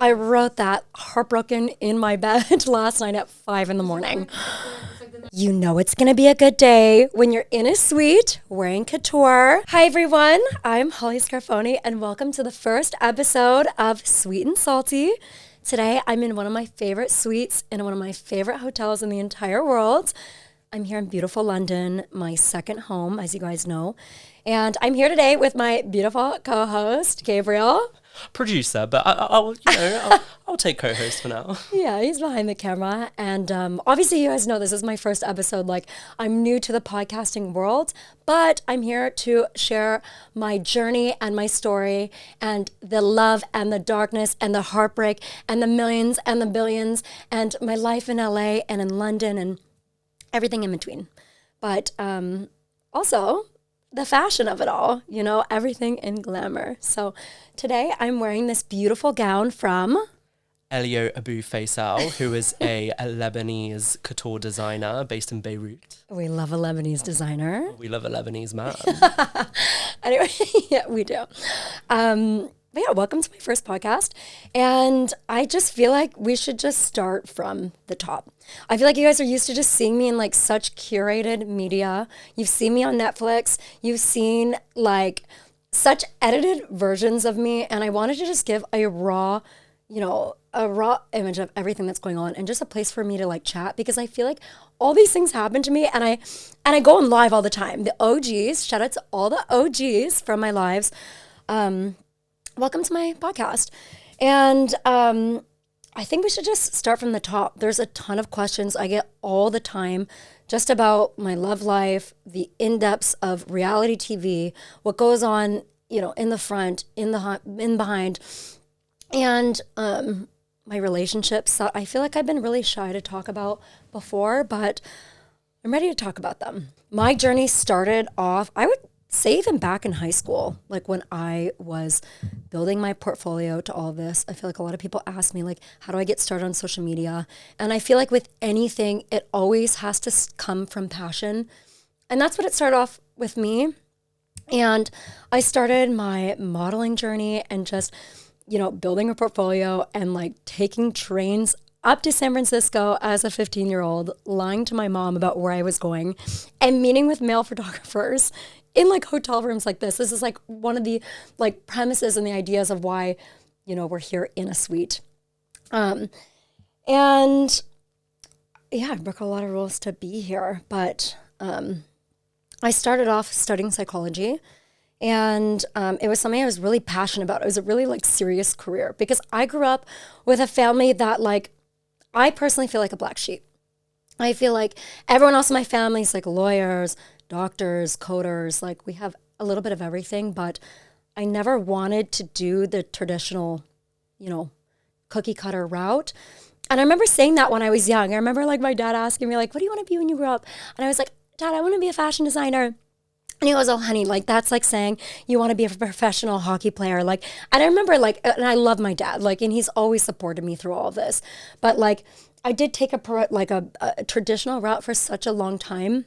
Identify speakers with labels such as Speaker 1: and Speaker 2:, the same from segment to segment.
Speaker 1: I wrote that heartbroken in my bed last night at 5 in the morning. You know it's going to be a good day when you're in a suite wearing couture. Hi everyone, I'm Holly Scarfoni and welcome to the first episode of Sweet and Salty. Today I'm in one of my favorite suites in one of my favorite hotels in the entire world. I'm here in beautiful London, my second home, as you guys know. And I'm here today with my beautiful co-host, Gabriel.
Speaker 2: Producer, but I'll take co-host for now.
Speaker 1: Yeah, he's behind the camera. And obviously you guys know this is my first episode. Like, I'm new to the podcasting world, but I'm here to share my journey and my story and the love and the darkness and the heartbreak and the millions and the billions and my life in LA and in London and everything in between. But also the fashion of it all, you know, everything in glamour. So today I'm wearing this beautiful gown from
Speaker 2: Elio Abou Fayssal, who is a Lebanese couture designer based in Beirut.
Speaker 1: We love a Lebanese designer.
Speaker 2: We love a Lebanese man.
Speaker 1: Anyway, yeah, we do. But yeah, welcome to my first podcast. And I just feel like we should just start from the top. I feel like you guys are used to just seeing me in like such curated media. You've seen me on Netflix. You've seen like such edited versions of me. And I wanted to just give a raw image of everything that's going on and just a place for me to like chat, because I feel like all these things happen to me and I go on live all the time. The OGs, shout out to all the OGs from my lives. Welcome to my podcast. And I think we should just start from the top. There's a ton of questions I get all the time just about my love life, the in-depths of reality TV, what goes on, you know, in the front, in behind, and my relationships that I feel like I've been really shy to talk about before, but I'm ready to talk about them. My journey started off, I would say even back in high school, like when I was building my portfolio to all of this. I feel like a lot of people ask me, like, how do I get started on social media? And I feel like with anything, it always has to come from passion. And that's what it started off with me. And I started my modeling journey and just, you know, building a portfolio and like taking trains up to San Francisco as a 15-year-old, lying to my mom about where I was going and meeting with male photographers in like hotel rooms like this. This is like one of the like premises and the ideas of why, you know, we're here in a suite. And yeah, I broke a lot of rules to be here, but I started off studying psychology, and it was something I was really passionate about. It was a really like serious career because I grew up with a family that like, I personally feel like a black sheep. I feel like everyone else in my family is like lawyers, doctors, coders, like we have a little bit of everything, but I never wanted to do the traditional, you know, cookie cutter route. And I remember saying that when I was young. I remember like my dad asking me like, what do you want to be when you grow up? And I was like, Dad, I want to be a fashion designer. And he goes, oh, honey, like that's like saying you want to be a professional hockey player. Like, and I remember like, and I love my dad, like, and he's always supported me through all of this. But like, I did take a traditional route for such a long time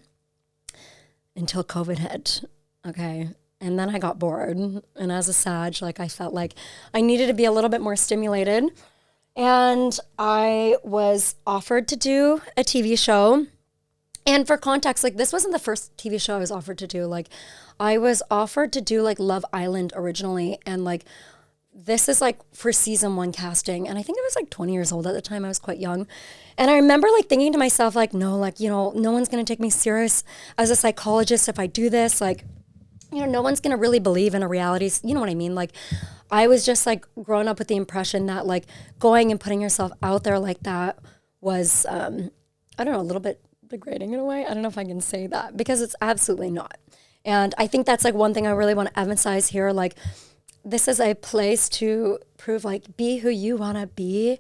Speaker 1: until COVID hit. Okay. And then I got bored. And as a Sag, like I felt like I needed to be a little bit more stimulated. And I was offered to do a TV show. And for context, like this wasn't the first TV show I was offered to do. Like I was offered to do like Love Island originally. And like, this is like for season 1 casting. And I think I was like 20 years old at the time. I was quite young. And I remember like thinking to myself, like, no, like, you know, no one's going to take me serious as a psychologist if I do this. Like, you know, no one's going to really believe in a reality. You know what I mean? Like, I was just like growing up with the impression that like going and putting yourself out there like that was, I don't know, a little bit degrading in a way. I don't know if I can say that because it's absolutely not. And I think that's like one thing I really want to emphasize here. Like, this is a place to prove like be who you want to be.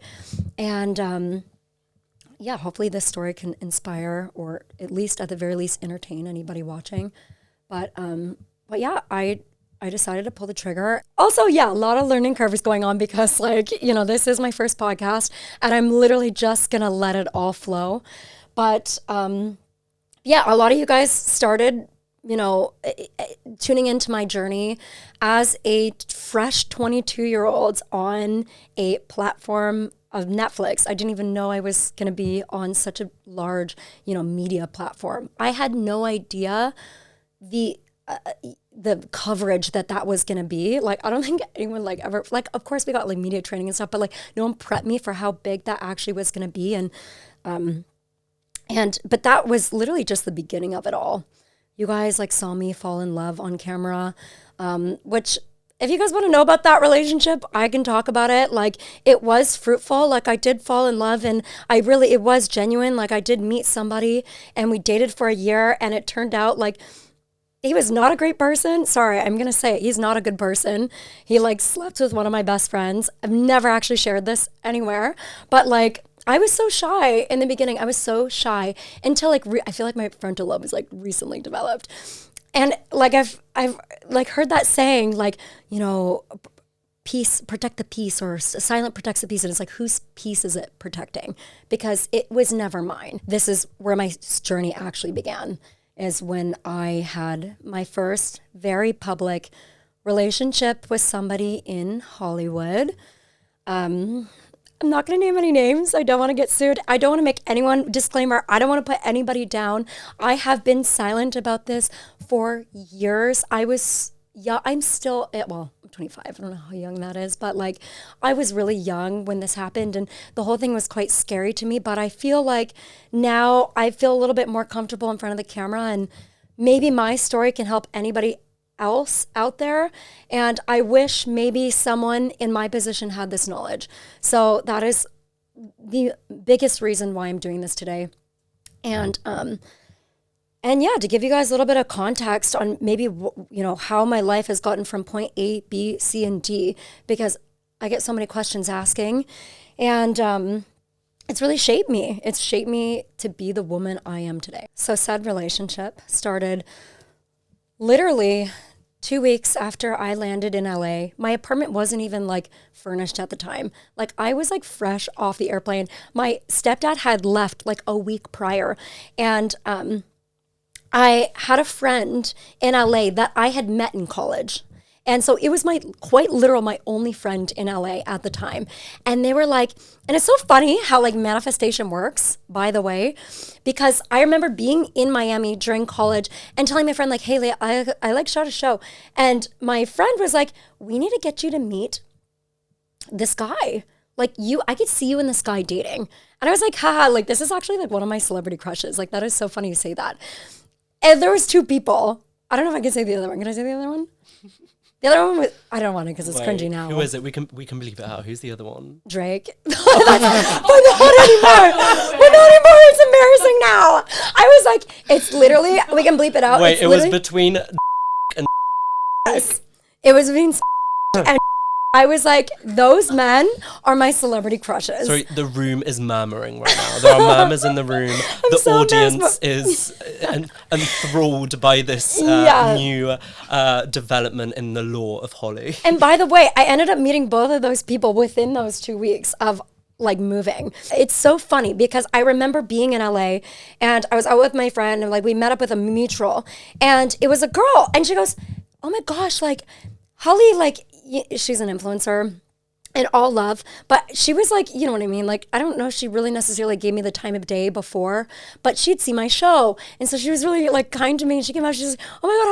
Speaker 1: And yeah, hopefully this story can inspire or at least at the very least entertain anybody watching. But yeah, I decided to pull the trigger. Also, yeah, a lot of learning curve is going on because like, you know, this is my first podcast and I'm literally just going to let it all flow. But yeah, a lot of you guys started tuning into my journey as a fresh 22-year-old on a platform of Netflix. I didn't even know I was going to be on such a large, media platform. I had no idea the coverage that was going to be. Like, I don't think anyone ever, of course we got media training and stuff, but no one prepped me for how big that actually was going to be. But that was literally just the beginning of it all. You guys saw me fall in love on camera, which if you guys want to know about that relationship, I can talk about it. It was fruitful. I did fall in love, and it was genuine. I did meet somebody and we dated for a year, and it turned out he was not a great person. Sorry, I'm going to say it. He's not a good person. He slept with one of my best friends. I've never actually shared this anywhere, but I was so shy in the beginning. I was so shy until I feel like my frontal lobe is recently developed. And I've heard that saying, peace, protect the peace, or silent protects the peace. And it's whose peace is it protecting? Because it was never mine. This is where my journey actually began, is when I had my first very public relationship with somebody in Hollywood. I'm not going to name any names. I don't want to get sued. I don't want to make anyone, disclaimer, I don't want to put anybody down. I have been silent about this for years. I'm still, I'm 25. I don't know how young that is, but I was really young when this happened, and the whole thing was quite scary to me. But I feel now I feel a little bit more comfortable in front of the camera, and maybe my story can help anybody else out there. And I wish maybe someone in my position had this knowledge. So that is the biggest reason why I'm doing this today. And yeah, to give you guys a little bit of context on maybe, how my life has gotten from point A, B, C, and D, because I get so many questions asking, and it's really shaped me. It's shaped me to be the woman I am today. So said relationship started literally 2 weeks after I landed in LA. My apartment wasn't even furnished at the time. I was fresh off the airplane. My stepdad had left a week prior, and I had a friend in LA that I had met in college. And so it was quite literal, my only friend in LA at the time. And they were and it's so funny how manifestation works, by the way, because I remember being in Miami during college and telling my friend hey, Leah, I shot a show. And my friend was we need to get you to meet this guy. I could see you in the sky dating. And I was haha, this is actually one of my celebrity crushes. That is so funny you say that. And there was two people. I don't know if I can say the other one. Can I say the other one? The other one was, I don't want to because it's cringy now.
Speaker 2: Who is it? We can bleep it out. Who's the other one?
Speaker 1: Drake. We're not anymore. We're not anymore. It's embarrassing now. I was it's literally, we can bleep it out.
Speaker 2: Wait, it was between and
Speaker 1: yes. It was between and I was those men are my celebrity crushes.
Speaker 2: Sorry, the room is murmuring right now. There are murmurs in the room. The so audience is enthralled by this new development in the lore of Holly.
Speaker 1: And by the way, I ended up meeting both of those people within those 2 weeks of moving. It's so funny because I remember being in LA and I was out with my friend and we met up with a mutual, and it was a girl, and she goes, oh my gosh, Holly, she's an influencer and all love, but she was you know what I mean? I don't know if she really necessarily gave me the time of day before, but she'd see my show. And so she was really kind to me, and she came out, she's oh my God,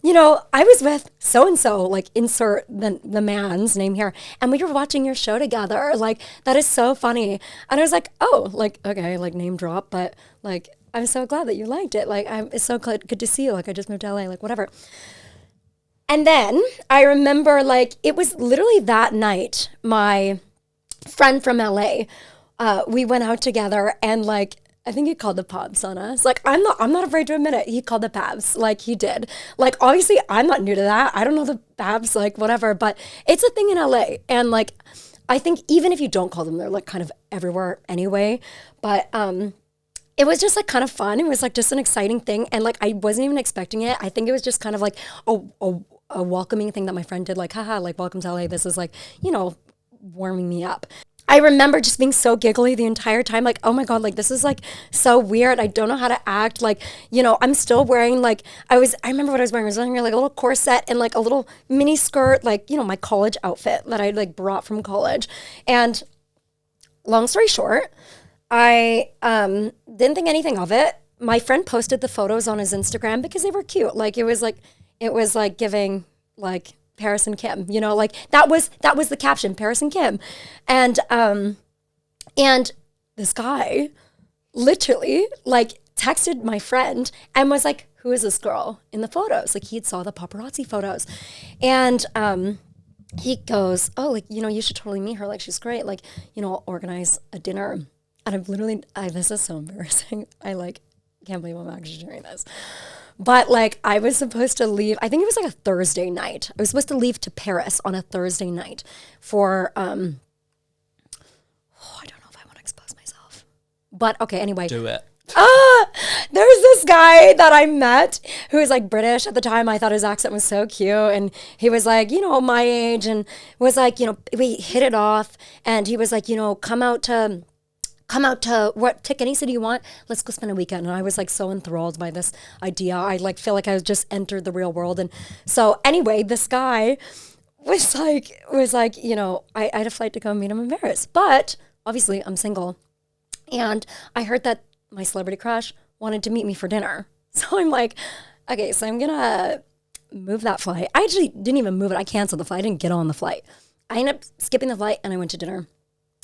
Speaker 1: Holly, I was with so-and-so, insert the man's name here. And we were watching your show together. That is so funny. And I was oh, okay, name drop, but I'm so glad that you liked it. It's so good to see you. I just moved to LA, whatever. And then I remember it was literally that night, my friend from LA, we went out together, and I think he called the pabs on us. I'm not afraid to admit it. He called the pabs, he did. Obviously I'm not new to that. I don't know the pabs, whatever, but it's a thing in LA. And I think even if you don't call them, they're kind of everywhere anyway. But it was just kind of fun. It was just an exciting thing. And I wasn't even expecting it. I think it was just kind of a welcoming thing that my friend did, haha, welcome to LA. This is warming me up. I remember just being so giggly the entire time. Like, oh my God, like this is like so weird. I don't know how to act. Like, you know, I'm still wearing like, I remember what I was wearing. I was wearing like a little corset and like a little mini skirt, like, you know, my college outfit that I like brought from college. And long story short, I didn't think anything of it. My friend posted the photos on his Instagram because they were cute. Like it was like giving like Paris and Kim, you know, like that was the caption, Paris and Kim. And this guy literally like texted my friend and was like, who is this girl in the photos? Like he'd saw the paparazzi photos. And he goes, oh, like, you know, you should totally meet her. Like, she's great. Like, you know, I'll organize a dinner. And I've literally, this is so embarrassing. I like, can't believe I'm actually doing this. But like, I was supposed to leave, I think it was like a Thursday night. I was supposed to leave to Paris on a Thursday night for, I don't know if I want to expose myself. But okay, anyway.
Speaker 2: Do it.
Speaker 1: There's this guy that I met who was like British at the time. I thought his accent was so cute. And he was like, you know, my age and was like, you know, we hit it off. And he was like, you know, come out to pick any city you want. Let's go spend a weekend. And I was like so enthralled by this idea. I like feel like I just entered the real world. And so anyway, this guy was like, you know, I had a flight to go meet him in Paris. But obviously I'm single. And I heard that my celebrity crush wanted to meet me for dinner. So I'm like, okay, so I'm gonna move that flight. I actually didn't even move it. I canceled the flight. I didn't get on the flight. I ended up skipping the flight and I went to dinner.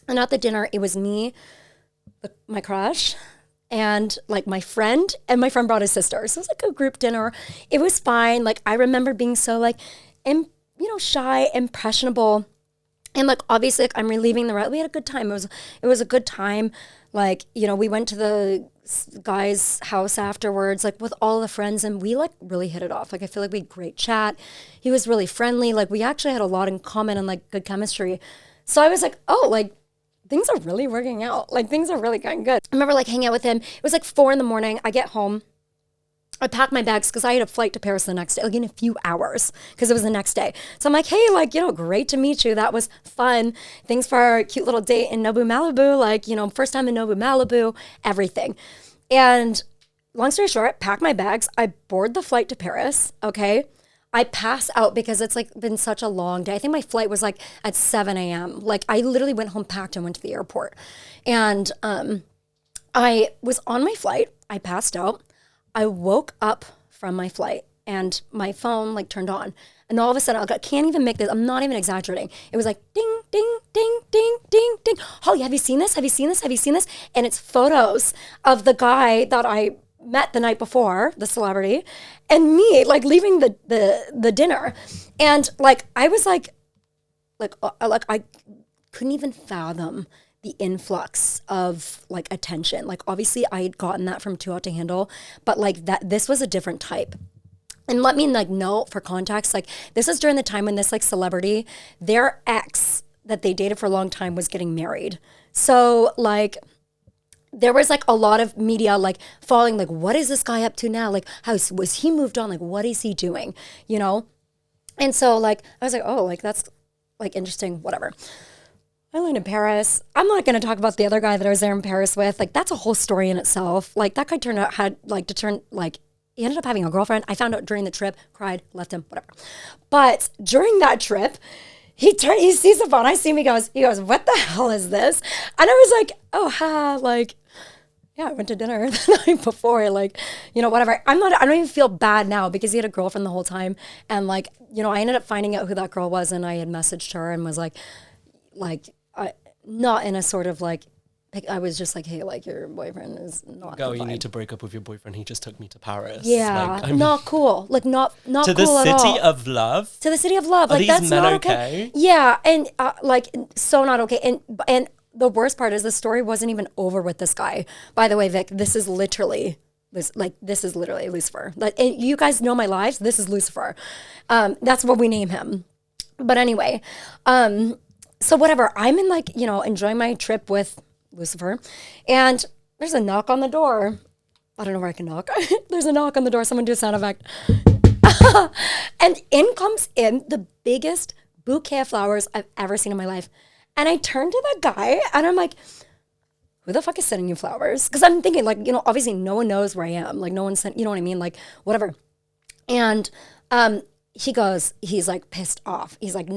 Speaker 1: And at the dinner, it was me, my crush, and like my friend, and my friend brought his sister. So it was like a group dinner. It was fine. Like I remember being so like, you know, shy, impressionable. And like, obviously like, I'm relieving we had a good time. It was a good time. Like, you know, we went to the guy's house afterwards, like with all the friends, and we like really hit it off. Like, I feel like we had great chat. He was really friendly. Like we actually had a lot in common and like good chemistry. So I was like, oh, like things are really working out. Like things are really going good. I remember like hanging out with him. It was like 4 a.m. I get home. I packed my bags because I had a flight to Paris the next day, like in a few hours, because it was the next day. So I'm like, hey, like, you know, great to meet you. That was fun. Thanks for our cute little date in Nobu, Malibu. Like, you know, first time in Nobu, Malibu, everything. And long story short, pack my bags. I board the flight to Paris, okay? I pass out because it's like been such a long day. I think my flight was like at 7 a.m. Like I literally went home, packed and went to the airport. And I was on my flight. I passed out. I woke up from my flight and my phone like turned on. And all of a sudden, I can't even make this. I'm not even exaggerating. It was like ding, ding, ding, ding, ding, ding. Holly, have you seen this? Have you seen this? Have you seen this? And it's photos of the guy that I met the night before, the celebrity, and me like leaving the dinner. And like, I was like I couldn't even fathom the influx of like attention. Like obviously I had gotten that from Too Hot to Handle, but like this was a different type. And let me like know for context, like this is during the time when this like celebrity, their ex that they dated for a long time was getting married. So like there was like a lot of media like following, like what is this guy up to now? Like how was he moved on? Like what is he doing? You know? And so like I was like, oh, like that's like interesting, whatever. I landed in Paris. I'm not going to talk about the other guy that I was there in Paris with. Like, that's a whole story in itself. Like, that guy he ended up having a girlfriend. I found out during the trip, cried, left him, whatever. But during that trip, he sees the phone. I see him, he goes, what the hell is this? And I was like, oh, like, yeah, I went to dinner the night before, like, you know, whatever. I don't even feel bad now because he had a girlfriend the whole time. And like, you know, I ended up finding out who that girl was and I had messaged her and was like, not in a sort of like I was just like, hey, like your boyfriend is not.
Speaker 2: Girl, you need to break up with your boyfriend. He just took me to Paris.
Speaker 1: Yeah, like, not cool. Like not
Speaker 2: to
Speaker 1: cool
Speaker 2: the
Speaker 1: at all.
Speaker 2: city of love.
Speaker 1: To the city of love.
Speaker 2: Are
Speaker 1: like
Speaker 2: these
Speaker 1: that's
Speaker 2: men
Speaker 1: not
Speaker 2: okay?
Speaker 1: Yeah, and like so not okay. And the worst part is the story wasn't even over with this guy. By the way, Vic, this is literally Lucifer. Like, and you guys know my lives. This is Lucifer. That's what we name him. But anyway, so whatever, I'm in like, you know, enjoying my trip with Lucifer and there's a knock on the door. I don't know where I can knock. There's a knock on the door. Someone do a sound effect. And in comes the biggest bouquet of flowers I've ever seen in my life. And I turned to that guy and I'm like, who the fuck is sending you flowers? Because I'm thinking like, obviously no one knows where I am. Like no one sent, you know what I mean? Like whatever. And he's like pissed off. He's like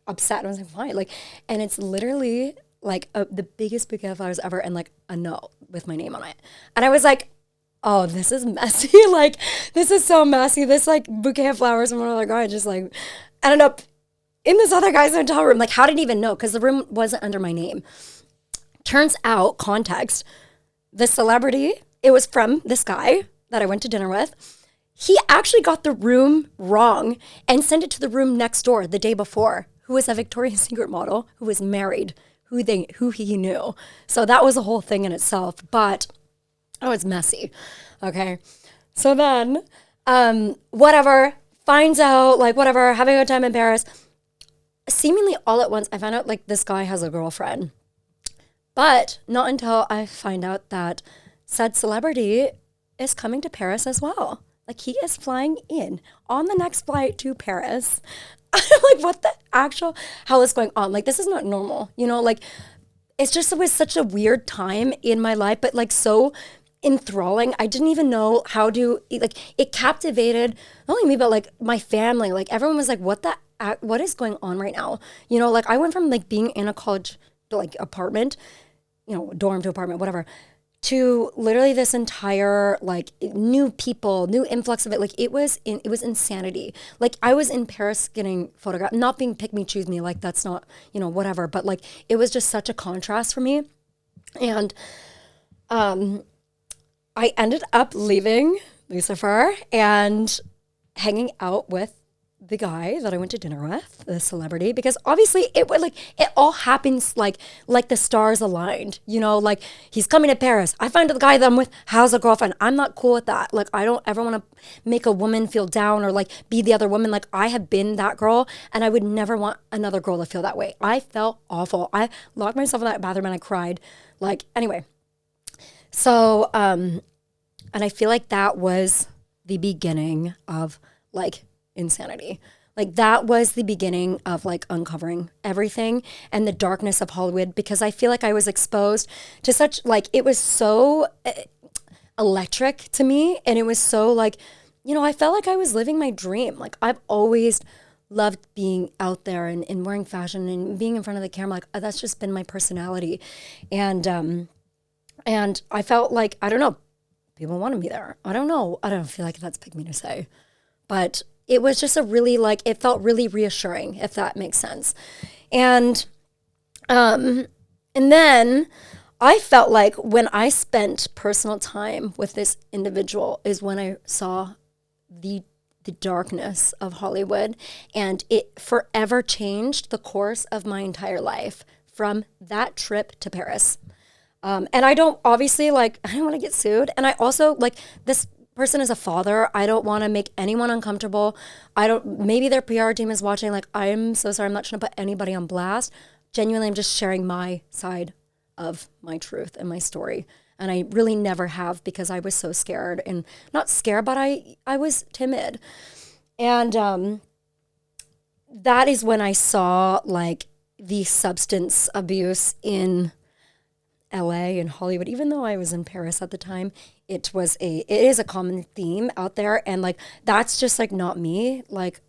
Speaker 1: upset. And I was like, why? Like, and it's literally like the biggest bouquet of flowers ever and like a note with my name on it. And I was like, oh, this is messy. Like, this is so messy. This like bouquet of flowers from one other guy just like ended up in this other guy's hotel room. Like, how did he even know? Because the room wasn't under my name. Turns out, context, the celebrity, it was from this guy that I went to dinner with. He actually got the room wrong and sent it to the room next door the day before, who was a Victoria's Secret model who was married, who he knew. So that was a whole thing in itself, but oh, it's messy. Okay. So then, whatever, finds out, like whatever, having a good time in Paris. Seemingly all at once, I found out like this guy has a girlfriend. But not until I find out that said celebrity is coming to Paris as well. Like he is flying in on the next flight to Paris. I'm like, what the actual hell is going on? Like, this is not normal, like it was such a weird time in my life, but like so enthralling. I didn't even know how to, like, it captivated not only me, but like my family. Like everyone was like, what is going on right now? Like I went from like being in a college, like apartment, dorm to apartment, whatever, to literally this entire like new people, new influx of it. Like it was insanity. Like I was in Paris getting photographed, not being pick me, choose me. Like that's not, whatever. But like it was just such a contrast for me. And I ended up leaving Lucifer and hanging out with the guy that I went to dinner with, the celebrity, because obviously it all happens like the stars aligned, like he's coming to Paris. I find the guy that I'm with has a girlfriend. I'm not cool with that. Like I don't ever want to make a woman feel down or like be the other woman. Like I have been that girl and I would never want another girl to feel that way. I felt awful. I locked myself in that bathroom and I cried. Like anyway. So, and I feel like that was the beginning of like insanity. Like that was the beginning of like uncovering everything and the darkness of Hollywood, because I feel like I was exposed to such, like, it was so electric to me. And it was so like, I felt like I was living my dream. Like I've always loved being out there and wearing fashion and being in front of the camera. Like that's just been my personality. And I felt like, I don't know, people wanted me there. I don't know. I don't feel like that's pick me to say, but it was just a really like, it felt really reassuring, if that makes sense. And then I felt like when I spent personal time with this individual is when I saw the darkness of Hollywood, and it forever changed the course of my entire life from that trip to Paris. And I don't obviously I don't want to get sued. And I also this person is a father. I don't want to make anyone uncomfortable. Maybe their PR team is watching. Like, I'm so sorry. I'm not trying to put anybody on blast. Genuinely, I'm just sharing my side of my truth and my story. And I really never have, because I was so scared, and not scared, but I was timid. And that is when I saw the substance abuse in LA and Hollywood. Even though I was in Paris at the time, it is a common theme out there, and that's just not me. It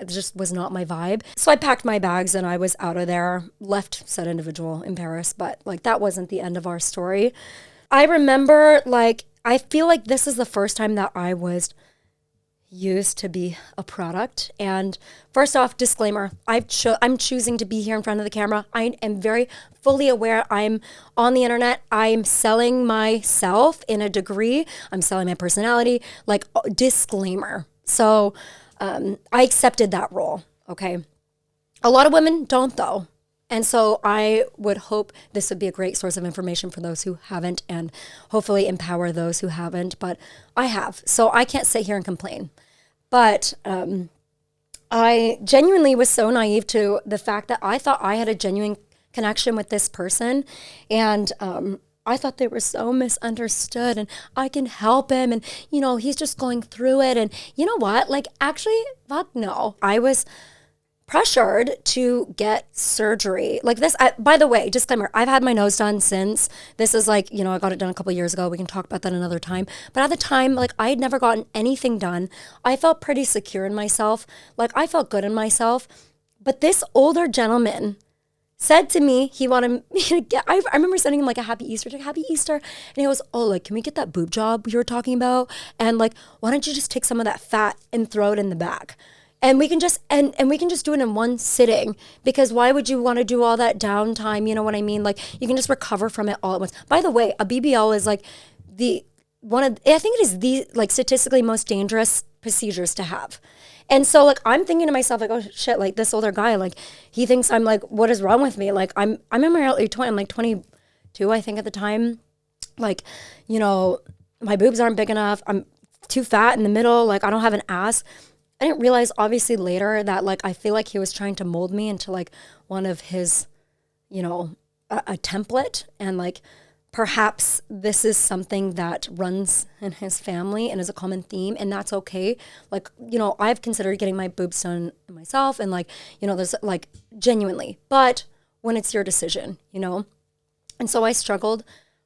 Speaker 1: just was not my vibe. So I packed my bags and I was out of there, left said individual in Paris, but that wasn't the end of our story. I remember I feel like this is the first time that I was used to be a product. And first off, disclaimer, I'm choosing to be here in front of the camera. I am very fully aware I'm on the internet. I'm selling myself in a degree. I'm selling my personality, disclaimer. So I accepted that role, okay? A lot of women don't, though. And so I would hope this would be a great source of information for those who haven't, and hopefully empower those who haven't. But I have, so I can't sit here and complain. But I genuinely was so naive to the fact that I thought I had a genuine connection with this person. And I thought they were so misunderstood, and I can help him, and he's just going through it. And you know what? Actually, fuck no. I was pressured to get surgery like this. By the way, disclaimer, I've had my nose done since. This is like, I got it done a couple of years ago. We can talk about that another time. But at the time, like, I had never gotten anything done. I felt pretty secure in myself. Like, I felt good in myself. But this older gentleman said to me, he wanted me to get, I remember sending him like a happy Easter, and he goes, oh, like, can we get that boob job you were talking about? And like, why don't you just take some of that fat and throw it in the back? And we can just and we can just do it in one sitting, because why would you want to do all that downtime? You know what I mean? Like, you can just recover from it all at once. By the way, a BBL is like I think it is the like statistically most dangerous procedures to have. And so like I'm thinking to myself like, oh shit, like this older guy, like he thinks I'm like, what is wrong with me? Like I'm in my early 20s, I'm like 22, I think at the time. Like, my boobs aren't big enough. I'm too fat in the middle. Like I don't have an ass. I didn't realize obviously later that like I feel like he was trying to mold me into like one of his, a template, and like perhaps this is something that runs in his family and is a common theme, and that's okay. Like, I've considered getting my boobs done myself, and like, there's like genuinely, but when it's your decision, And so I struggled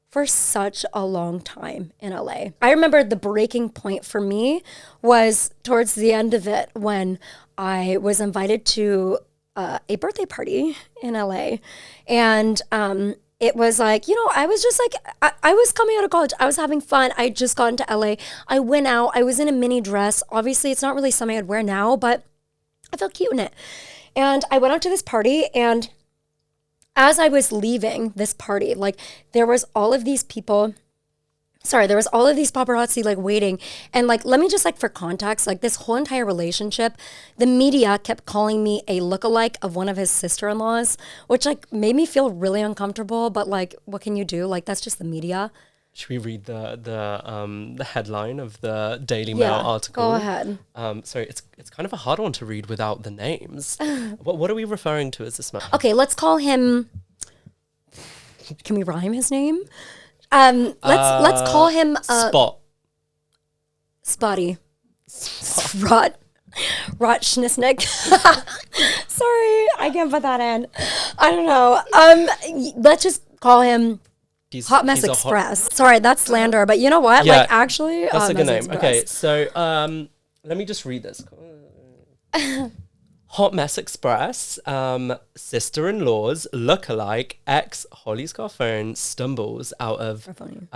Speaker 1: for such a long time in LA. I remember the breaking point for me was towards the end of it when I was invited to a birthday party in LA. And it was like, I was just like, I was coming out of college. I was having fun. I just got into LA. I went out. I was in a mini dress. Obviously, it's not really something I'd wear now, but I felt cute in it. And I went out to this party, and as I was leaving this party, like there was all of these paparazzi like waiting. And like, let me just like for context, like this whole entire relationship, the media kept calling me a lookalike of one of his sister-in-laws, which like made me feel really uncomfortable. But like, what can you do? Like, that's just the media.
Speaker 2: Should we read the headline of the Daily Mail article?
Speaker 1: Go ahead.
Speaker 2: Sorry, it's kind of a hard one to read without the names. What are we referring to as this man?
Speaker 1: Okay, let's call him. Can we rhyme his name? Let's call him Spotty. Rot Schnisnik. Sorry, I can't put that in. I don't know. Let's just call him Hot Mess Express. Sorry, that's slander, but you know what?
Speaker 2: Yeah,
Speaker 1: like, actually,
Speaker 2: that's a good name.
Speaker 1: Express.
Speaker 2: Okay, so let me just read this. Hot Mess Express, sister-in-law's look-alike ex-Holly Scarfone stumbles out of... Can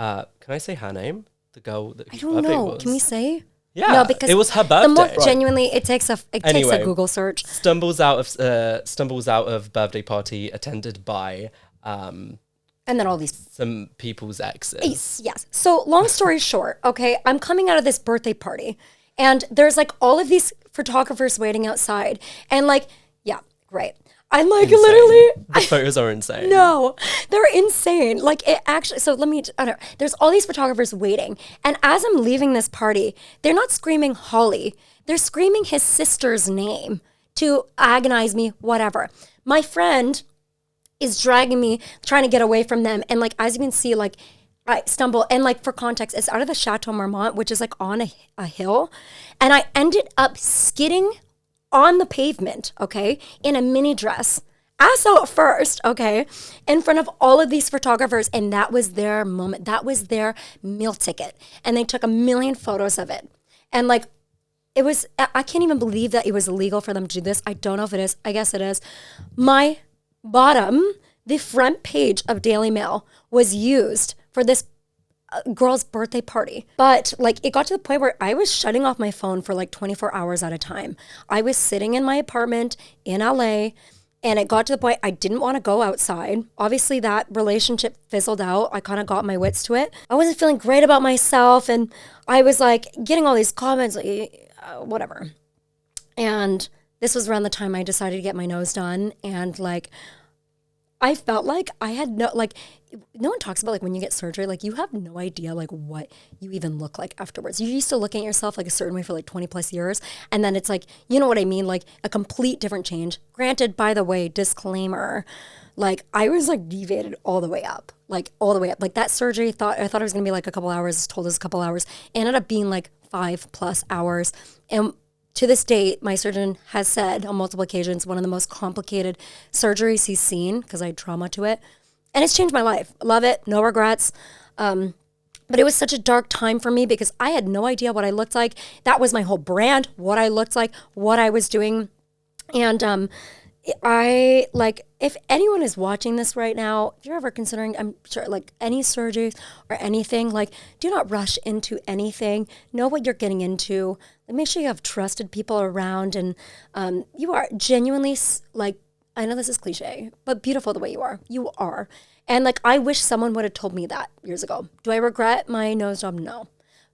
Speaker 2: I say her name? The girl that
Speaker 1: I don't know. Can we say?
Speaker 2: Yeah,
Speaker 1: no, because
Speaker 2: it was her birthday.
Speaker 1: The more genuinely, it takes a Google search.
Speaker 2: Stumbles out of birthday party attended by...
Speaker 1: and then all these...
Speaker 2: some people's exes.
Speaker 1: Yes. So long story short, okay, I'm coming out of this birthday party, and there's like all of these photographers waiting outside, and like, yeah, great. I'm like
Speaker 2: insane.
Speaker 1: Literally...
Speaker 2: The photos are insane.
Speaker 1: No, they're insane. Like it actually, so let me, I don't know. There's all these photographers waiting, and as I'm leaving this party, they're not screaming Holly. They're screaming his sister's name to agonize me, whatever. My friend is dragging me, trying to get away from them. And like, as you can see, like I stumble, and like for context, it's out of the Chateau Marmont, which is like on a hill. And I ended up skidding on the pavement, okay, in a mini dress, ass out first, okay, in front of all of these photographers. And that was their moment. That was their meal ticket. And they took a million photos of it. And like, it was, I can't even believe that it was illegal for them to do this. I don't know if it is. I guess it is. My bottom, the front page of Daily Mail was used for this girl's birthday party. But like, it got to the point where I was shutting off my phone for like 24 hours at a time. I was sitting in my apartment in LA, and it got to the point I didn't want to go outside. Obviously that relationship fizzled out. I kind of got my wits to it. I wasn't feeling great about myself, and I was like getting all these comments like, whatever. And this was around the time I decided to get my nose done. And like, I felt like I had no one talks about like when you get surgery, like you have no idea like what you even look like afterwards. You used to look at yourself like a certain way for like 20 plus years. And then it's like, you know what I mean? Like a complete different change. Granted, by the way, disclaimer, like I was like deviated all the way up. Like all the way up. Like that surgery, I thought it was going to be like a couple hours, told us a couple hours, ended up being like 5+ hours. And to this date, my surgeon has said on multiple occasions, one of the most complicated surgeries he's seen, because I had trauma to it. And it's changed my life. I love it. No regrets. But it was such a dark time for me because I had no idea what I looked like. That was my whole brand, what I looked like, what I was doing. And I, like, if anyone is watching this right now, if you're ever considering, I'm sure, like, any surgeries or anything, like, do not rush into anything. Know what you're getting into. Make sure you have trusted people around, and you are genuinely, like, I know this is cliche, but beautiful the way you are. You are. And, like, I wish someone would have told me that years ago. Do I regret my nose job? No.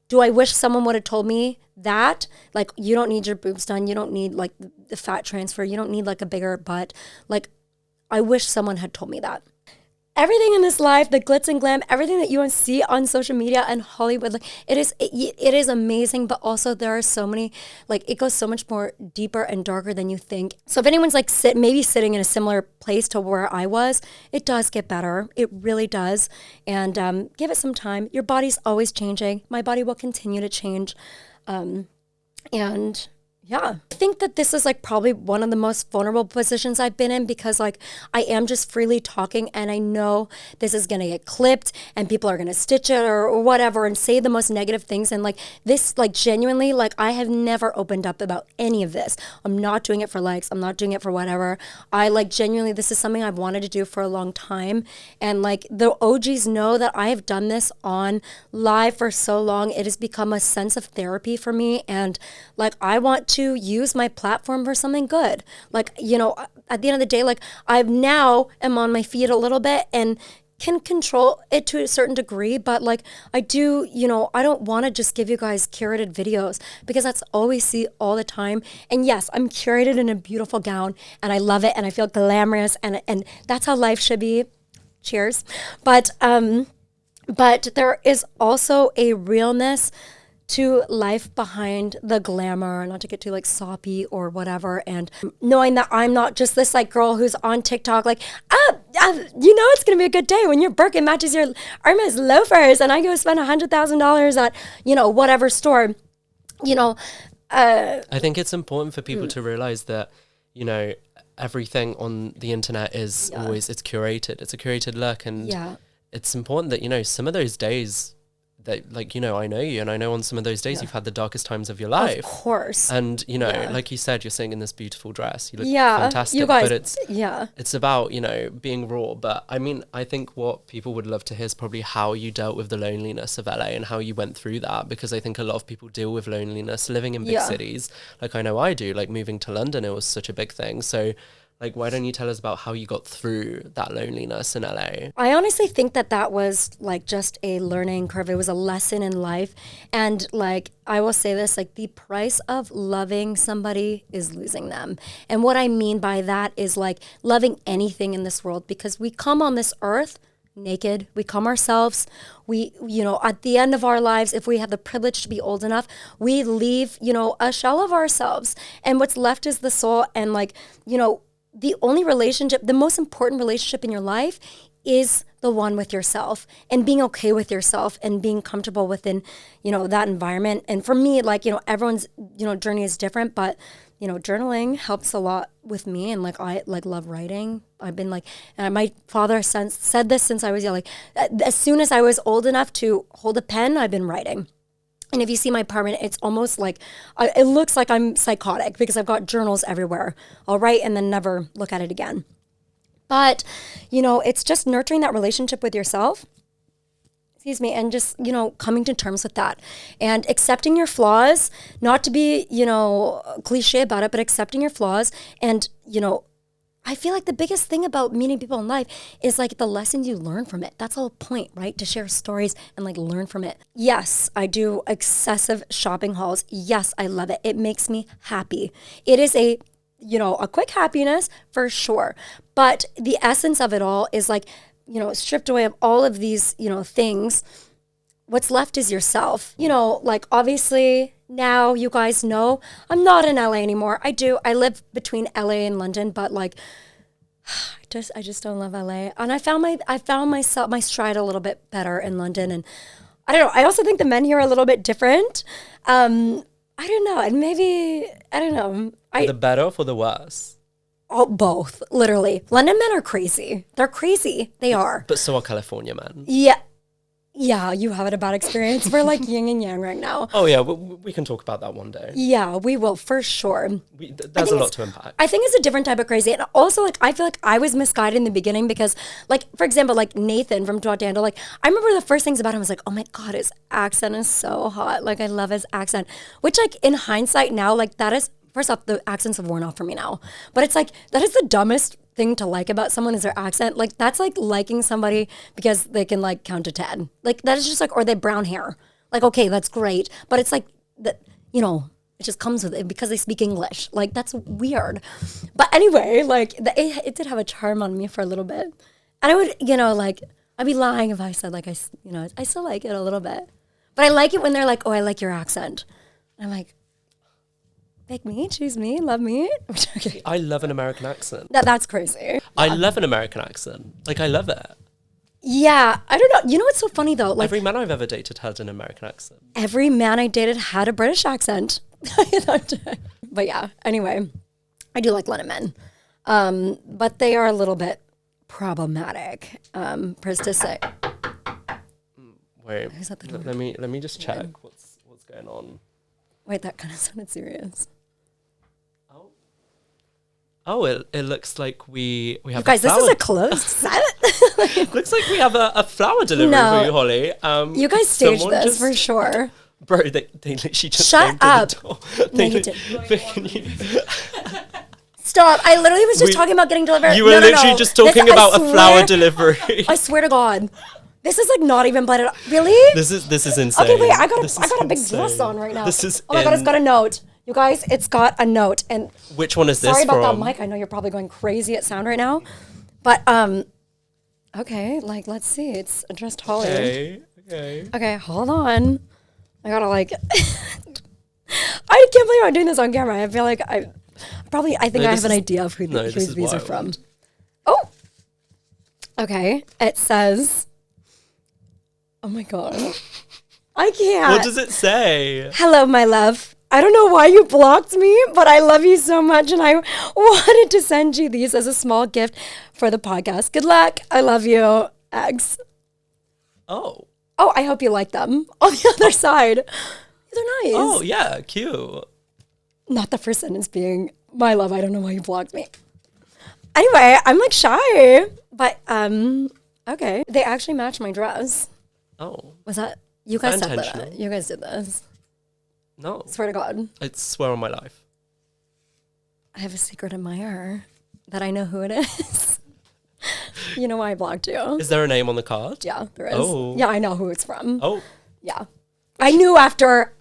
Speaker 1: Do I wish someone would have told me that? Like, you don't need your boobs done. You don't need, like, the fat transfer. You don't need, like, a bigger butt. Like, I wish someone had told me that. Everything in this life, the glitz and glam, everything that you see on social media and Hollywood, like, it is amazing, but also there are so many, like, it goes so much more deeper and darker than you think. So if anyone's like maybe sitting in a similar place to where I was, it does get better. It really does. And give it some time. Your body's always changing. My body will continue to change. And yeah, I think that this is like probably one of the most vulnerable positions I've been in because like I am just freely talking and I know this is going to get clipped and people are going to stitch it or whatever and say the most negative things. And like this, like genuinely, like I have never opened up about any of this. I'm not doing it for likes. I'm not doing it for whatever. I like genuinely, this is something I've wanted to do for a long time. And like the OGs know that I have done this on live for so long. It has become a sense of therapy for me. And like, I want to use my platform for something good. Like, you know, at the end of the day, like I've now am on my feet a little bit and can control it to a certain degree, but like I do, you know, I don't want to just give you guys curated videos because that's all we see all the time. And yes, I'm curated in a beautiful gown and I love it and I feel glamorous and that's how life should be. Cheers. But there is also a realness to life behind the glamour, not to get too like soppy or whatever, and knowing that I'm not just this like girl who's on TikTok like, you know it's gonna be a good day when your Birkin matches your Hermes loafers and I go spend $100,000 at, you know, whatever store, you know.
Speaker 2: I think it's important for people to realize that, you know, everything on the internet is always, it's curated. It's a curated look, and it's important that, you know, some of those days that, like, you know, I know you and I know on some of those days you've had the darkest times of your life.
Speaker 1: Of course.
Speaker 2: And, you know, like you said, you're sitting in this beautiful dress. You look fantastic.
Speaker 1: You guys,
Speaker 2: but it's about, you know, being raw. But I mean, I think what people would love to hear is probably how you dealt with the loneliness of LA and how you went through that, because I think a lot of people deal with loneliness living in big cities. Like I know I do, like moving to London, it was such a big thing. So like, why don't you tell us about how you got through that loneliness in LA?
Speaker 1: I honestly think that was like just a learning curve. It was a lesson in life. And like, I will say this, like the price of loving somebody is losing them. And what I mean by that is like loving anything in this world, because we come on this earth naked. We come ourselves. We, you know, at the end of our lives, if we have the privilege to be old enough, we leave, you know, a shell of ourselves. And what's left is the soul. And like, you know, the only relationship, the most important relationship in your life is the one with yourself, and being okay with yourself and being comfortable within, you know, that environment. And for me, like, you know, everyone's, you know, journey is different, but, you know, journaling helps a lot with me. And like, I like love writing. I've been like, and my father said this since I was young, like as soon as I was old enough to hold a pen, I've been writing. And if you see my apartment, it's almost like, it looks like I'm psychotic because I've got journals everywhere. I'll write and then never look at it again. But, you know, it's just nurturing that relationship with yourself, and just, you know, coming to terms with that and accepting your flaws, not to be, you know, cliche about it, but accepting your flaws. And, you know, I feel like the biggest thing about meeting people in life is like the lessons you learn from it. That's the whole point, right? To share stories and like learn from it. Yes, I do excessive shopping hauls. Yes, I love it. It makes me happy. It is a, you know, a quick happiness for sure. But the essence of it all is like, you know, stripped away of all of these, you know, things. What's left is yourself. You know, like obviously now you guys know I'm not in LA anymore. I live between LA and London, but like I just don't love LA. And I found myself my stride a little bit better in London. And I don't know, I also think the men here are a little bit different. I don't know. And maybe, I don't know.
Speaker 2: For the better or for the worse?
Speaker 1: Oh, both, literally. London men are crazy. They're crazy. They are.
Speaker 2: But so are California men.
Speaker 1: Yeah. Yeah, you have a bad experience. We're like yin and yang right now.
Speaker 2: Oh, yeah. We can talk about that one day.
Speaker 1: Yeah, we will for sure.
Speaker 2: There's a lot to unpack.
Speaker 1: I think it's a different type of crazy. And also, like, I feel like I was misguided in the beginning because, like, for example, like Nathan from Dorchester, like, I remember the first things about him was like, oh my God, his accent is so hot. Like, I love his accent. Which, like, in hindsight now, like, that is, first off, the accents have worn off for me now. But it's like, that is the dumbest thing to like about someone is their accent. Like, that's like liking somebody because they can, like, count to 10. Like, that is just like, or they have brown hair. Like, okay, that's great. But it's like, that, you know, it just comes with it because they speak English. Like, that's weird. But anyway, like, it did have a charm on me for a little bit. And I would, you know, like, I'd be lying if I said, like, I still like it a little bit. But I like it when they're like, oh, I like your accent. And I'm like, pick me, choose me, love me. Okay.
Speaker 2: I love an American accent.
Speaker 1: That's crazy.
Speaker 2: I love an American accent. Like, I love it.
Speaker 1: Yeah, I don't know. You know what's so funny, though? Like,
Speaker 2: Every man I've ever dated had an American accent.
Speaker 1: every man I dated had a British accent. But yeah, anyway, I do like London men. But they are a little bit problematic, per to say.
Speaker 2: Wait,
Speaker 1: Is that the door?
Speaker 2: let me just check what's going on.
Speaker 1: Wait, that kind of sounded serious.
Speaker 2: Oh, it looks like we have.
Speaker 1: You guys, this is a closed set.
Speaker 2: Looks like we have a flower delivery
Speaker 1: No.
Speaker 2: for you, Holly.
Speaker 1: You guys staged
Speaker 2: someone
Speaker 1: this for sure.
Speaker 2: Bro, they literally just
Speaker 1: Shut
Speaker 2: came to
Speaker 1: up.
Speaker 2: the door.
Speaker 1: No, you
Speaker 2: Can you-
Speaker 1: Stop. I literally was just talking about getting delivered.
Speaker 2: You were
Speaker 1: No, no,
Speaker 2: literally
Speaker 1: no.
Speaker 2: just talking
Speaker 1: This- I
Speaker 2: about a flower
Speaker 1: swear-
Speaker 2: delivery.
Speaker 1: I swear to God. This is like not even blended. Really?
Speaker 2: This is insane.
Speaker 1: Okay, wait. I got
Speaker 2: This
Speaker 1: a
Speaker 2: is
Speaker 1: big
Speaker 2: insane.
Speaker 1: dress on right now.
Speaker 2: This is.
Speaker 1: Oh my God, it's got a note. You guys, it's got a note. And
Speaker 2: Which one is this
Speaker 1: sorry about
Speaker 2: from?
Speaker 1: that mic. I know you're probably going crazy at sound right now. But okay, like let's see. It's addressed Holly.
Speaker 2: Okay.
Speaker 1: Okay, hold on. I gotta like I can't believe I'm doing this on camera. I feel like I think I have an idea of who
Speaker 2: this is
Speaker 1: these are
Speaker 2: wild.
Speaker 1: from. Oh. Okay. It says, oh my God. I can't.
Speaker 2: What does it say?
Speaker 1: Hello, my love. I don't know why you blocked me, but I love you so much and I wanted to send you these as a small gift for the podcast. Good luck. I love you. Eggs.
Speaker 2: Oh.
Speaker 1: Oh, I hope you like them. On the other side. They're nice.
Speaker 2: Oh yeah, cute.
Speaker 1: Not the first sentence being, my love, I don't know why you blocked me. Anyway, I'm like shy, but okay. They actually match my dress.
Speaker 2: Oh.
Speaker 1: Was that, you guys said
Speaker 2: intentional?
Speaker 1: that. You guys did this.
Speaker 2: No.
Speaker 1: Swear to God.
Speaker 2: I swear on my life.
Speaker 1: I have a secret admirer that I know who it is. You know why I blocked you?
Speaker 2: Is there a name on the card?
Speaker 1: Yeah, there is.
Speaker 2: Oh.
Speaker 1: Yeah, I know who it's from.
Speaker 2: Oh.
Speaker 1: Yeah. I knew after,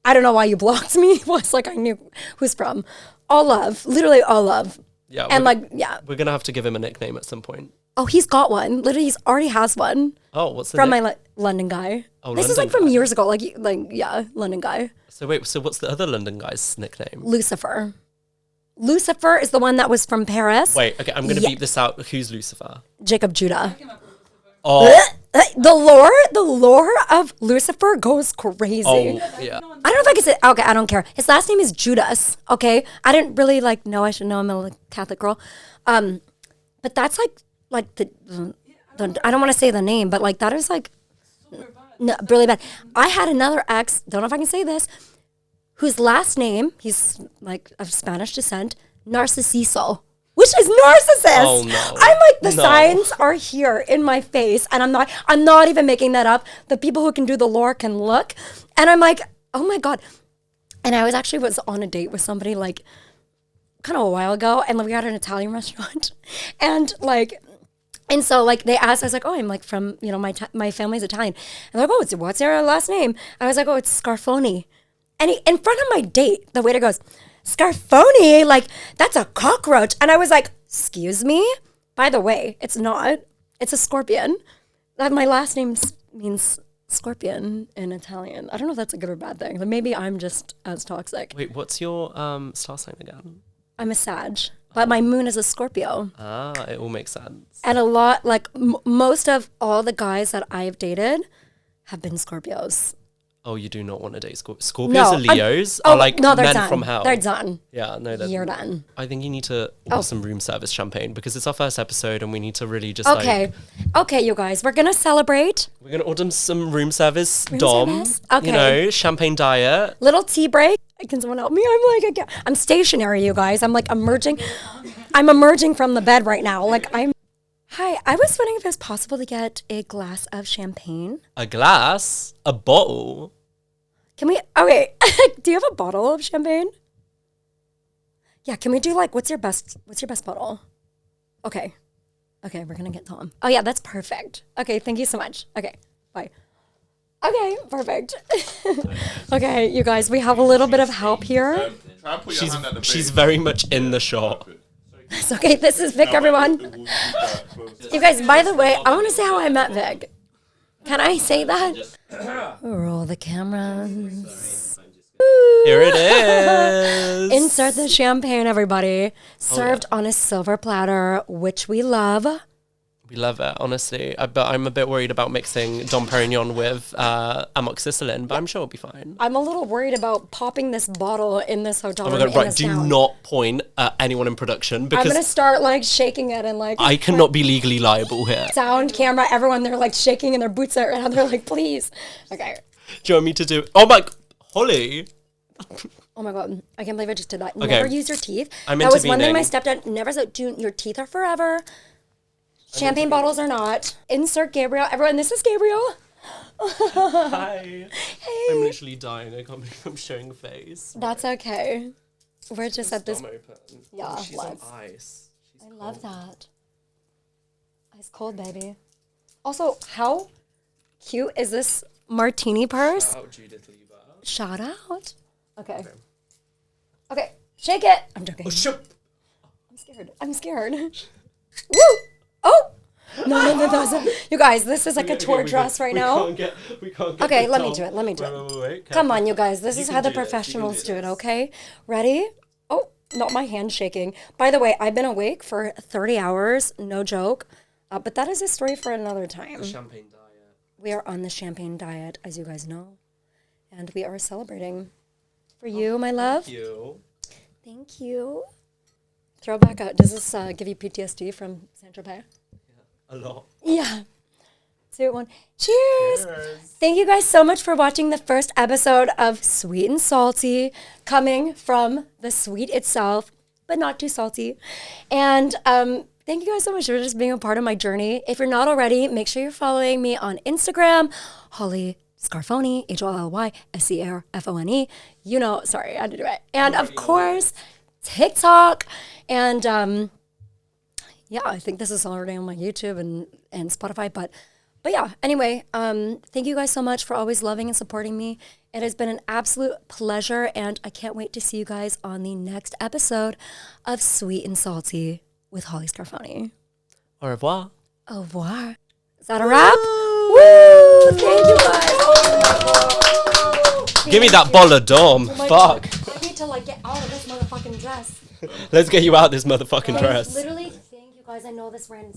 Speaker 1: I don't know why you blocked me. It was like I knew who's from. All love. Literally all love.
Speaker 2: Yeah.
Speaker 1: And like, yeah.
Speaker 2: We're gonna have to give him a nickname at some point.
Speaker 1: Oh, he's got one. Literally, he's already has one.
Speaker 2: Oh, what's the
Speaker 1: From
Speaker 2: name?
Speaker 1: my London guy.
Speaker 2: Oh,
Speaker 1: this is
Speaker 2: London
Speaker 1: like from
Speaker 2: guy.
Speaker 1: years ago. Like yeah, London guy.
Speaker 2: So wait, so what's the other London guy's nickname?
Speaker 1: Lucifer. Lucifer is the one that was from Paris.
Speaker 2: Wait, okay, I'm gonna
Speaker 1: Yeah.
Speaker 2: beep this out. Who's Lucifer?
Speaker 1: Jacob Judah.
Speaker 2: Oh,
Speaker 1: The lore of Lucifer goes crazy.
Speaker 2: oh, yeah.
Speaker 1: I don't know if I can say. Okay, I don't care. His last name is Judas. Okay, I didn't really like know. I should know. I'm a Catholic girl. But that's like the I don't want to say the name, but like that is like no, really bad. I had another ex. Don't know if I can say this. Whose last name, he's like of Spanish descent, Narciso, which is narcissist.
Speaker 2: Oh, no.
Speaker 1: I'm like, the
Speaker 2: No.
Speaker 1: signs are here in my face, and I'm not even making that up. The people who can do the lore can look, and I'm like, oh my God. And I was on a date with somebody like kind of a while ago, and we got an Italian restaurant, and so like they asked, I was like, oh, I'm like from, you know, my family's Italian. And they're like, oh, what's your last name? I was like, oh, it's Scarfoni. And in front of my date, the waiter goes, Scarfoni, like that's a cockroach. And I was like, excuse me? By the way, it's not. It's a scorpion. My last name means scorpion in Italian. I don't know if that's a good or bad thing. Like, maybe I'm just as toxic.
Speaker 2: Wait, what's your star sign again?
Speaker 1: I'm a Sag, but my moon is a Scorpio.
Speaker 2: Ah, it all makes sense.
Speaker 1: And a lot, like most of all the guys that I've dated have been Scorpios.
Speaker 2: Oh, you do not want to date Scorpios
Speaker 1: No,
Speaker 2: and Leos are like
Speaker 1: no, they're
Speaker 2: men
Speaker 1: done.
Speaker 2: from hell.
Speaker 1: They're done.
Speaker 2: Yeah, no,
Speaker 1: You're done.
Speaker 2: I think you need to order some room service champagne because it's our first episode and we need to really just
Speaker 1: Okay, you guys, we're gonna celebrate.
Speaker 2: We're gonna order some room service, Dom.
Speaker 1: Service? Okay.
Speaker 2: You know, champagne diet.
Speaker 1: Little tea break. Can someone help me? I'm stationary, you guys. I'm like emerging. I'm emerging from the bed right now. Hi, I was wondering if it was possible to get a glass of champagne.
Speaker 2: A glass? A bottle?
Speaker 1: Can we? Okay. Do you have a bottle of champagne? Yeah. Can we do what's your best bottle? Okay. Okay. We're gonna get Tom. Oh yeah, that's perfect. Okay. Thank you so much. Okay. Bye. Okay. Perfect. Okay, you guys, we have a little bit of help here.
Speaker 2: She's very much in the shot.
Speaker 1: It's okay. This is Vic, everyone. You guys, by the way, I want to say how I met Vic. Can I say that? Roll the cameras.
Speaker 2: Here it is.
Speaker 1: Insert the champagne, everybody. Served on a silver platter, which we love.
Speaker 2: We love it, honestly. But I'm a bit worried about mixing Dom Perignon with amoxicillin, but I'm sure it'll be fine.
Speaker 1: I'm a little worried about popping this bottle in this hotel room.
Speaker 2: Oh my God, right. Do not point at anyone in production because
Speaker 1: I'm going to start shaking it and
Speaker 2: I cannot be legally liable here.
Speaker 1: Sound, camera, everyone, they're shaking in their boots around. They're like, please. Okay.
Speaker 2: Do you want me to do? Oh my, Holly.
Speaker 1: Oh my God, I can't believe I just did that.
Speaker 2: Okay.
Speaker 1: Never use your teeth.
Speaker 2: I'm
Speaker 1: That was one
Speaker 2: intervening.
Speaker 1: thing my stepdad never said. Your teeth are forever. Champagne bottles are not. Insert Gabriel. Everyone, this is Gabriel.
Speaker 2: Hi.
Speaker 1: Hey.
Speaker 2: I'm literally dying. I can't believe I'm showing face.
Speaker 1: That's okay. We're just at this.
Speaker 2: Open.
Speaker 1: Yeah,
Speaker 2: Oh, she's on ice.
Speaker 1: I love that. Ice cold, baby. Also, how cute is this martini purse?
Speaker 2: Shout out Judith Lieber.
Speaker 1: Shout out. Okay. Okay. Shake it. I'm joking.
Speaker 2: Oh, shit.
Speaker 1: I'm scared. Woo! Oh! No. You guys, this is like a tour dress right now.
Speaker 2: We can't get
Speaker 1: Okay,
Speaker 2: the
Speaker 1: let me
Speaker 2: top.
Speaker 1: do it.
Speaker 2: Wait.
Speaker 1: Come on, you guys. This is
Speaker 2: can
Speaker 1: how the
Speaker 2: do this. You can
Speaker 1: professionals
Speaker 2: do
Speaker 1: do it,
Speaker 2: this.
Speaker 1: okay? Ready? Oh, not my hand shaking. By the way, I've been awake for 30 hours. No joke. But that is a story for another time.
Speaker 2: Champagne diet.
Speaker 1: We are on the champagne diet, as you guys know. And we are celebrating. For you, my love.
Speaker 2: Thank you.
Speaker 1: Thank you. Throw back out. Does this give you PTSD from Saint-Tropez?
Speaker 2: A lot.
Speaker 1: Yeah. 2, 1. Cheers. Thank you guys so much for watching the first episode of Sweet and Salty, coming from the sweet itself, but not too salty. And thank you guys so much for just being a part of my journey. If you're not already, make sure you're following me on Instagram, Holly Scarfoni, HOLLYSCARFONE. You know, sorry, I had to do it. And of course, TikTok. And yeah, I think this is already on my YouTube and Spotify. But yeah, anyway, thank you guys so much for always loving and supporting me. It has been an absolute pleasure. And I can't wait to see you guys on the next episode of Sweet and Salty with Holly Scarfoni.
Speaker 2: Au revoir.
Speaker 1: Au revoir. Is that a wrap? Woo! Thank you guys. Oh my God.
Speaker 2: Give me that ball of Dom. Fuck.
Speaker 1: I need to get out of this motherfucking dress.
Speaker 2: Let's get you out this motherfucking dress.
Speaker 1: Literally, thank you guys. I know this ran